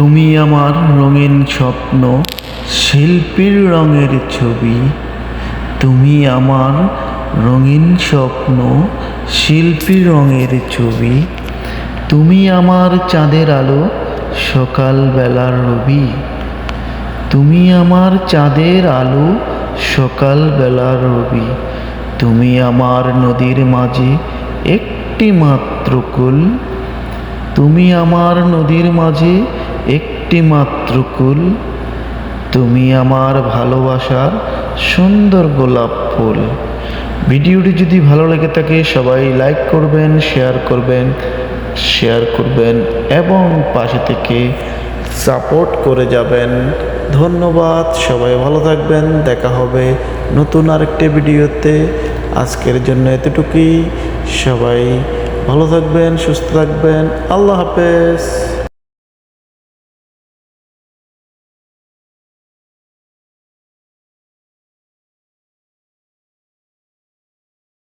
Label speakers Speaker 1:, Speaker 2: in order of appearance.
Speaker 1: তুমি আমার রঙিন স্বপ্ন, শিল্পীর রঙের ছবি। তুমি আমার রঙিন স্বপ্ন, শিল্পীর রঙের ছবি। তুমি আমার চাঁদের আলো, সকালবেলার রবি। তুমি আমার চাঁদের আলো, সকালবেলার রবি। তুমি আমার নদীর মাঝে একটি মাত্র কুল। তুমি আমার নদীর মাঝে একটি মাত্র কুল। তুমি আমার ভালোবাসার সুন্দর গোলাপ ফুল। ভিডিওটি যদি ভালো লেগে থাকে সবাই লাইক করবেন, শেয়ার করবেন এবং পাশে থেকে সাপোর্ট করে যাবেন। ধন্যবাদ, সবাই ভালো থাকবেন। দেখা হবে নতুন আরেকটি ভিডিওতে। আজকের জন্য এতটুকুই। সবাই ভালো থাকবেন, সুস্থ থাকবেন। আল্লাহ হাফেজ।